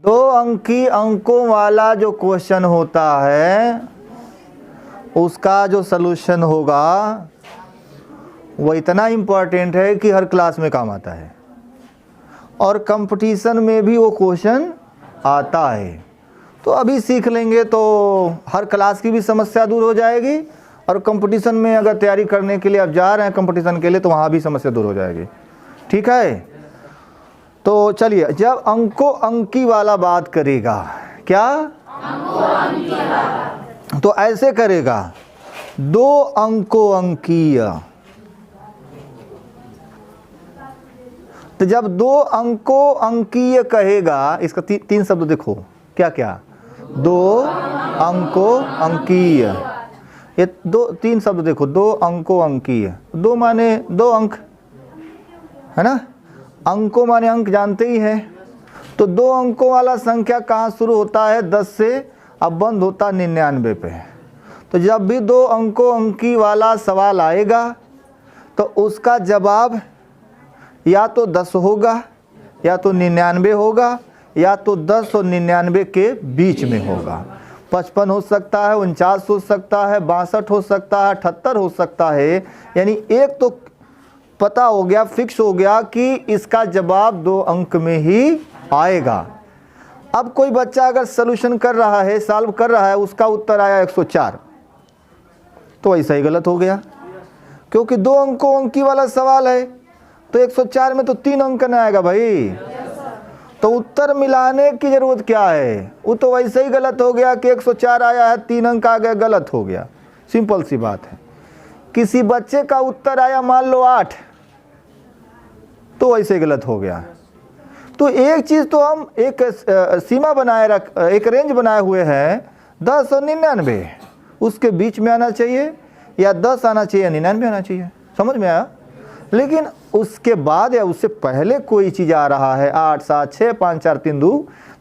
2 अंकी अंकों वाला जो क्वेश्चन होता है उसका जो सलूशन होगा वो इतना इम्पोर्टेंट है कि हर क्लास में काम आता है और कंपटीशन में भी वो क्वेश्चन आता है। तो अभी सीख लेंगे तो हर क्लास की भी समस्या दूर हो जाएगी और कंपटीशन में अगर तैयारी करने के लिए आप जा रहे हैं कंपटीशन के लिए तो वहाँ भी समस्या दूर हो जाएगी। ठीक है, तो चलिए, जब अंको अंकी वाला बात करेगा, क्या अंको अंकी वाला, तो ऐसे करेगा 2 अंको अंकीय। तो जब 2 अंको अंकीय कहेगा, इसका 3 शब्द देखो, क्या क्या, 2 अंको अंकीय, ये 3 शब्द देखो, 2 अंको अंकीय। 2 माने 2 अंक है ना, अंकों माने अंक जानते ही हैं। तो 2 अंकों वाला संख्या कहाँ शुरू होता है, 10 से, अब बंद होता 99 पे। तो जब भी 2 अंकों अंकी वाला सवाल आएगा तो उसका जवाब या तो 10 होगा, या तो 99 होगा, या तो 10 और 99 के बीच में होगा। 55 हो सकता है, 49 हो सकता है, 62 हो सकता है, 78 हो सकता है। यानी एक तो पता हो गया, फिक्स हो गया कि इसका जवाब 2 अंक में ही आएगा। अब कोई बच्चा अगर सॉल्यूशन कर रहा है, सॉल्व कर रहा है, उसका उत्तर आया 104, तो ऐसा ही गलत हो गया, क्योंकि 2 अंकों अंकी वाला सवाल है। तो 104 में तो 3 अंक न आएगा भाई, तो उत्तर मिलाने की जरूरत क्या है, वो तो वैसे ही गलत हो गया कि 104 आया है, 3 अंक आ गया, गलत हो गया। सिंपल सी बात है। किसी बच्चे का उत्तर आया मान लो 8, तो वैसे ही गलत हो गया। तो एक चीज़ तो हम एक सीमा बनाए एक रेंज बनाए हुए हैं, 10 और 99, उसके बीच में आना चाहिए, या 10 आना चाहिए या 99 आना चाहिए। समझ में आया? लेकिन उसके बाद या उससे पहले कोई चीज़ आ रहा है 8, 7, 6, 5, 4, 3, 2,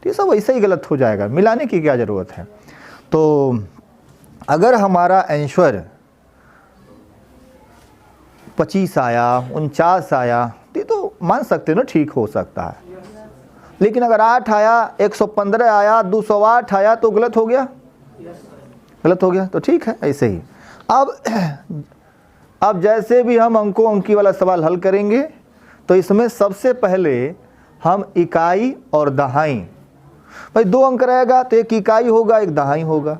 तो ये सब वैसे ही गलत हो जाएगा, मिलाने की क्या ज़रूरत है। तो अगर हमारा आंसर 25 आया, 49 आया, तो मान सकते ना, ठीक हो सकता है। लेकिन अगर 8 आया, 115 आया, 208 आया, तो गलत हो गया, गलत हो गया। तो ठीक है, ऐसे ही। अब जैसे भी हम अंकों अंकी वाला सवाल हल करेंगे तो इसमें सबसे पहले हम इकाई और दहाई, भाई 2 अंक रहेगा तो 1 इकाई होगा, 1 दहाई होगा,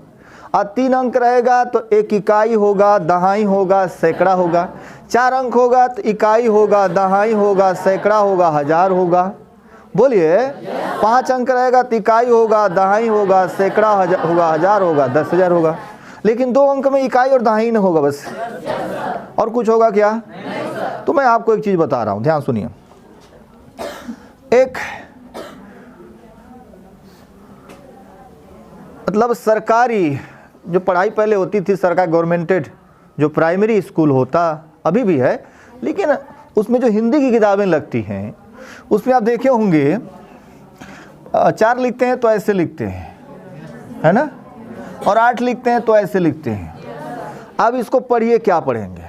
और 3 अंक रहेगा तो 1 इकाई होगा, दहाई होगा, सैकड़ा होगा। 4 अंक होगा तो इकाई होगा, दहाई होगा, सैकड़ा होगा, हजार होगा। बोलिए, 5 अंक रहेगा तो इकाई होगा, दहाई होगा, सैकड़ा होगा, हजार होगा, 10,000 होगा। लेकिन 2 अंक में इकाई और दहाई न होगा बस, और कुछ होगा क्या? तो मैं आपको एक चीज बता रहा हूं, ध्यान सुनिए। एक मतलब सरकारी जो पढ़ाई पहले होती थी, सरकारी गवर्नमेंटेड जो प्राइमरी स्कूल होता, अभी भी है, लेकिन उसमें जो हिंदी की किताबें लगती हैं उसमें आप देखे होंगे 4 लिखते हैं तो ऐसे लिखते हैं, है ना, और 8 लिखते हैं तो ऐसे लिखते हैं। अब इसको पढ़िए, क्या पढ़ेंगे?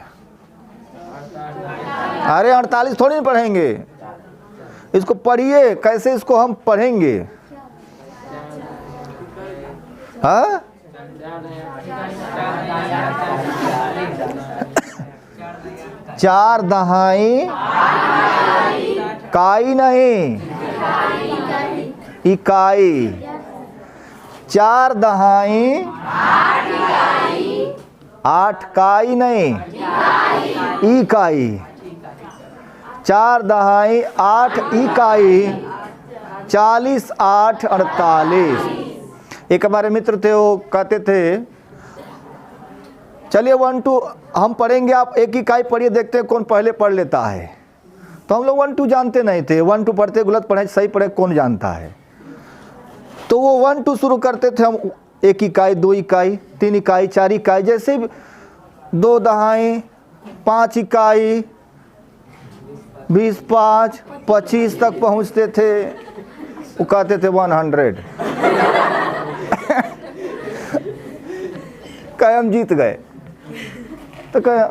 अरे 48 थोड़ी नहीं पढ़ेंगे, इसको पढ़िए, कैसे इसको हम पढ़ेंगे? हाँ, 4 दहाई काई नहीं, इकाई। 4 दहाई 8 काई नहीं, इकाई। 4 दहाई 8 इकाई, 40, 8, 48। एक हमारे मित्र थे, वो कहते थे चलिए 1, 2 हम पढ़ेंगे, आप 1 इकाई पढ़िए, देखते हैं कौन पहले पढ़ लेता है। तो हम लोग 1, 2 जानते नहीं थे, 1, 2 पढ़ते, गलत पढ़े, सही पढ़े, कौन जानता है। तो वो 1, 2 शुरू करते थे हम, 1 इकाई, 2 इकाई, 3 इकाई, 4 इकाई, जैसे 2 दहाई, 5 इकाई, 20, 5, 25 तक पहुंचते थे, वो कहते थे 100। कहे हम जीत गए। तो कहे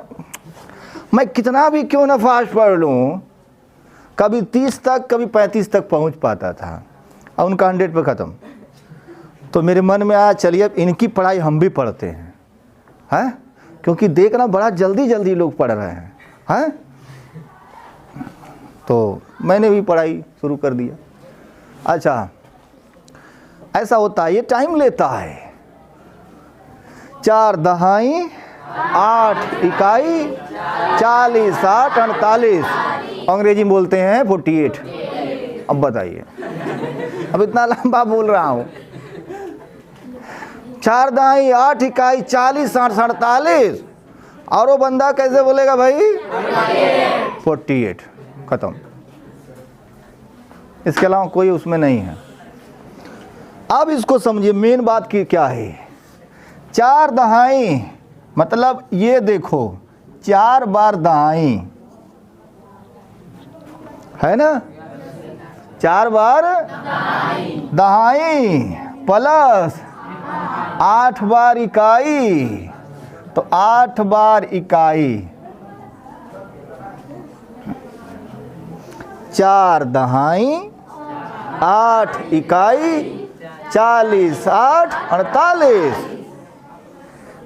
मैं कितना भी क्यों ना फास्ट पढ़ लूँ, कभी 30 तक, कभी 35 तक पहुंच पाता था। और उनका 100 पे ख़त्म। तो मेरे मन में आया चलिए अब इनकी पढ़ाई हम भी पढ़ते हैं, क्योंकि देखना बड़ा जल्दी जल्दी लोग पढ़ रहे हैं। तो मैंने भी पढ़ाई शुरू कर दिया। अच्छा, ऐसा होता है, ये टाइम लेता है। 4 दहाई 8 इकाई 40 60 48, अंग्रेजी में बोलते हैं 48। अब बताइए, अब इतना लंबा बोल रहा हूँ। 4 दहाई 8 इकाई 40 60 48, और वो बंदा कैसे बोलेगा भाई? 48, खत्म। इसके अलावा कोई उसमें नहीं है। अब इसको समझिए, मेन बात की क्या है। 4 दहाई मतलब ये देखो 4 बार दहाई है ना, 4 बार दहाई प्लस 8 बार इकाई, तो 8 बार इकाई। 4 दहाई 8 इकाई 40 60 48,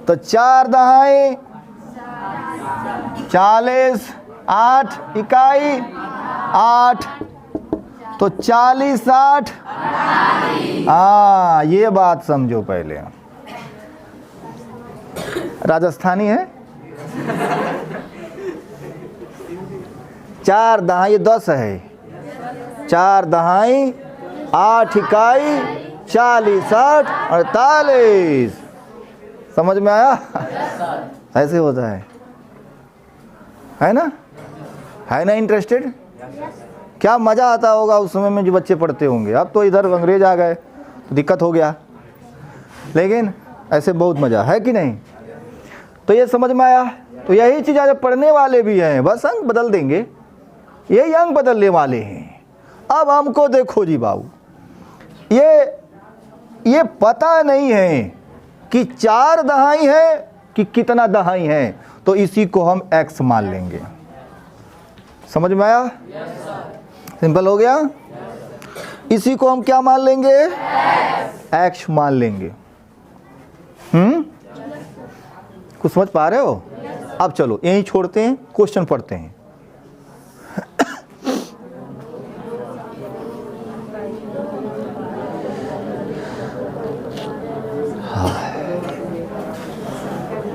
तो 4 दहाई 40 8 इकाई 8, तो 40 60। हाँ, ये बात समझो पहले। राजस्थानी है। 4 दहाई 10 है, 4 दहाई 8 इकाई 40 60 48, समझ में आया? ऐसे होता है ना? है ना इंटरेस्टेड? क्या मज़ा आता होगा उस समय में जो बच्चे पढ़ते होंगे। अब तो इधर अंग्रेज आ गए तो दिक्कत हो गया, लेकिन ऐसे बहुत मज़ा है कि नहीं? तो ये समझ में आया। तो यही चीज़ आज पढ़ने वाले भी हैं, बस अंक बदल देंगे, यही अंक बदलने वाले हैं। अब हमको देखो जी बाबू, ये पता नहीं है कि 4 दहाई है कि कितना दहाई है, तो इसी को हम x मान लेंगे। समझ में आया? सिंपल हो गया। इसी को हम क्या मान लेंगे? x मान लेंगे। कुछ समझ पा रहे हो? अब चलो यहीं छोड़ते हैं, क्वेश्चन पढ़ते हैं।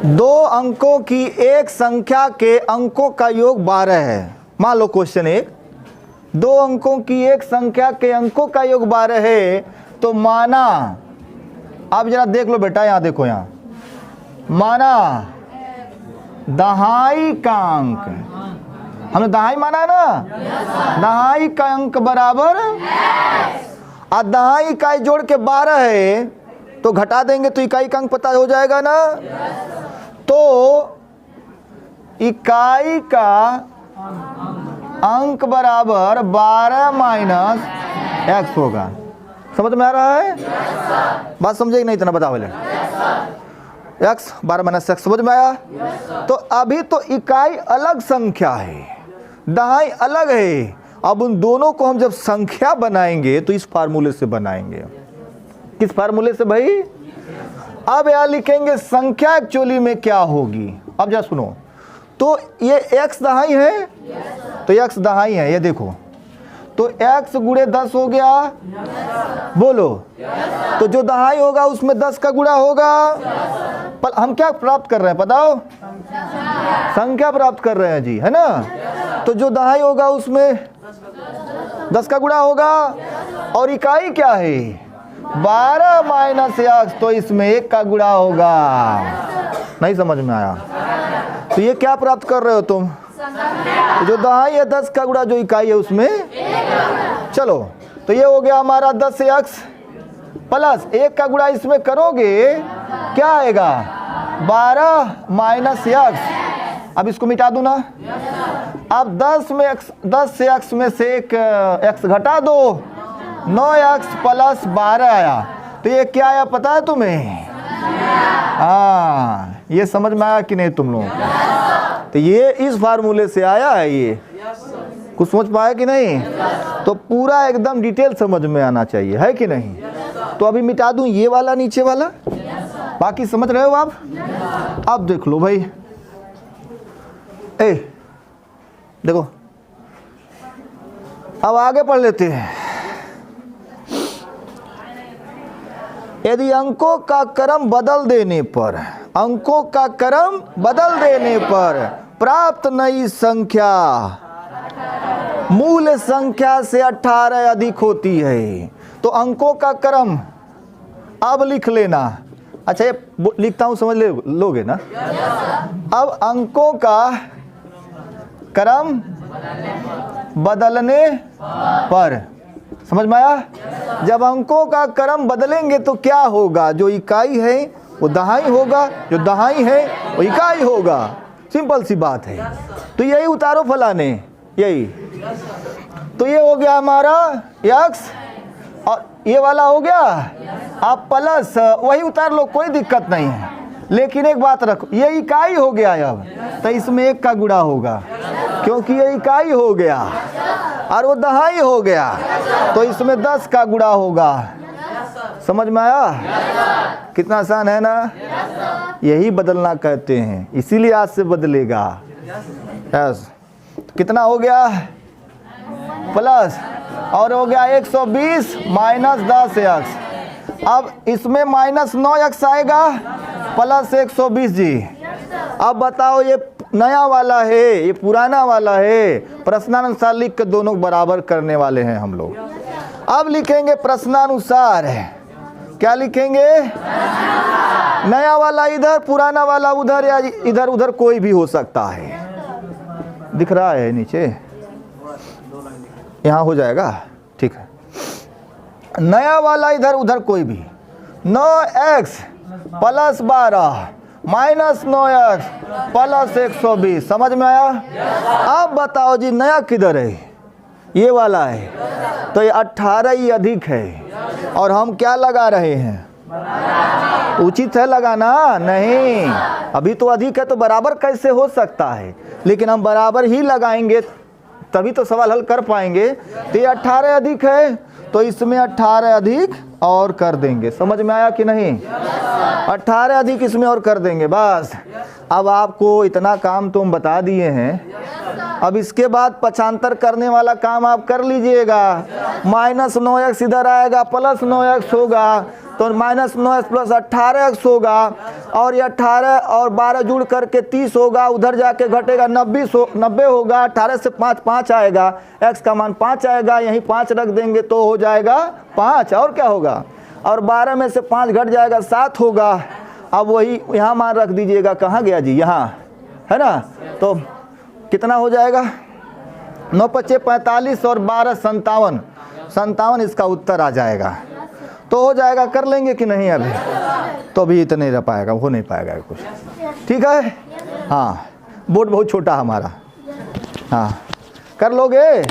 दो अंकों की एक संख्या के अंकों का योग 12 है। मान लो क्वेश्चन 1, 2 अंकों की एक संख्या के अंकों का योग 12 है, तो माना, अब जरा देख लो बेटा, यहां देखो, यहां माना दहाई का अंक, हमने दहाई माना है ना, दहाई का अंक बराबर, और दहाई इकाई जोड़ के 12 है, तो घटा देंगे तो इकाई का अंक पता हो जाएगा ना। तो इकाई का अंक बराबर 12 माइनस x होगा। समझ में आ रहा है? बात समझे नहीं? इतना बताओ पहले। x 12 माइनस x, समझ में आया? तो अभी तो इकाई अलग संख्या है, दहाई अलग है। अब उन दोनों को हम जब संख्या बनाएंगे तो इस फार्मूले से बनाएंगे। किस फार्मूले से भाई? अब यहां लिखेंगे संख्या एक्चुअली में क्या होगी। अब जरा सुनो, तो ये x दहाई है, तो x दहाई है, ये देखो, तो x गुणे 10 हो गया, बोलो। तो जो दहाई होगा उसमें 10 का गुणा होगा। पर हम क्या प्राप्त कर रहे हैं बताओ? संख्या प्राप्त कर रहे हैं जी, है ना। तो जो दहाई होगा उसमें 10 का गुणा होगा, और इकाई क्या है? 12 माइनस x, तो इसमें 1 का गुणा होगा। नहीं समझ में आया? तो ये क्या प्राप्त कर रहे हो तुम? तो जो दहाई है 10 का गुणा जो इकाई है उसमें। चलो, तो ये हो गया हमारा 10x प्लस 1 का गुणा इसमें करोगे क्या आएगा? 12 माइनस x। अब इसको मिटा दो ना। अब 10 से x में से एक x घटा दो, 9x प्लस 12 आया। तो ये क्या आया पता है तुम्हें? हाँ, ये समझ में आया कि नहीं तुम लोग? तो ये इस फार्मूले से आया है। ये कुछ समझ पाए कि नहीं? तो पूरा एकदम डिटेल समझ में आना चाहिए, है कि नहीं? तो अभी मिटा दूं ये वाला नीचे वाला, बाकी समझ रहे हो आप? अब देख लो भाई, ए देखो, अब आगे पढ़ लेते हैं। यदि अंकों का क्रम बदल देने पर, अंकों का क्रम बदल देने पर प्राप्त नई संख्या मूल संख्या से 18 अधिक होती है, तो अंकों का क्रम अब लिख लेना। अच्छा ये लिखता हूं, समझ लोगे ना? अब अंकों का क्रम बदलने पर, समझ में आया? जब अंकों का क्रम बदलेंगे तो क्या होगा? जो इकाई है वो दहाई होगा, जो दहाई है वो इकाई होगा। सिंपल सी बात है। तो यही उतारो फलाने, यही। तो ये हो गया हमारा x, और ये वाला हो गया आप प्लस, वही उतार लो, कोई दिक्कत नहीं है। लेकिन एक बात रखो, ये इकाई हो गया अब, तो इसमें 1 का गुणा होगा, क्योंकि ये इकाई हो गया और वो दहाई हो गया, तो इसमें 10 का गुणा होगा। समझ में आया? कितना आसान है ना? यही बदलना कहते हैं, इसीलिए आज से बदलेगा। यस, कितना हो गया? प्लस, और हो गया 120 माइनस 10x। अब इसमें माइनस 9x आएगा, प्लस 120 जी। अब बताओ ये नया वाला है, ये पुराना वाला है। प्रश्नानुसार लिख के दोनों बराबर करने वाले हैं हम लोग। अब लिखेंगे प्रश्नानुसार, क्या लिखेंगे? नया वाला इधर, पुराना वाला उधर, या इधर उधर कोई भी हो सकता है। दिख रहा है नीचे? यहाँ हो जाएगा, ठीक है। नया वाला इधर उधर कोई भी, 9x plus 12 minus 9x plus 120। समझ में आया? अब बताओ जी नया किधर है? ये वाला है, तो ये 18 ही अधिक है। और हम क्या लगा रहे हैं? उचित है लगाना? नहीं, अभी तो अधिक है, तो बराबर कैसे हो सकता है? लेकिन हम बराबर ही लगाएंगे तभी तो सवाल हल कर पाएंगे। तो ये 18 अधिक है, तो इसमें 18 अधिक और कर देंगे। समझ में आया कि नहीं? 18 अधिक इसमें और कर देंगे, बस। अब आपको इतना काम तो हम बता दिए हैं। अब इसके बाद पक्षांतर करने वाला काम आप कर लीजिएगा। माइनस 9x इधर आएगा, प्लस 9x होगा, तो माइनस 9x प्लस 18x होगा, और ये 18 और 12 जुड़ करके 30 होगा। उधर जाके घटेगा 90 होगा। 18 से 5 आएगा, x का मान 5 आएगा, यहीं 5 रख देंगे तो हो जाएगा 5। और क्या होगा? और 12 में से 5 घट जाएगा, 7 होगा। अब वही यहाँ मान रख दीजिएगा, कहाँ गया जी? यहाँ है ना? तो कितना हो जाएगा? 9 × 5 = 45 और 12 = 57 इसका उत्तर आ जाएगा। तो हो जाएगा, कर लेंगे कि नहीं? अभी तो अभी इतने रह पाएगा, हो नहीं पाएगा कुछ। ठीक है? हाँ, बोर्ड बहुत छोटा हमारा। हाँ, कर लोगे?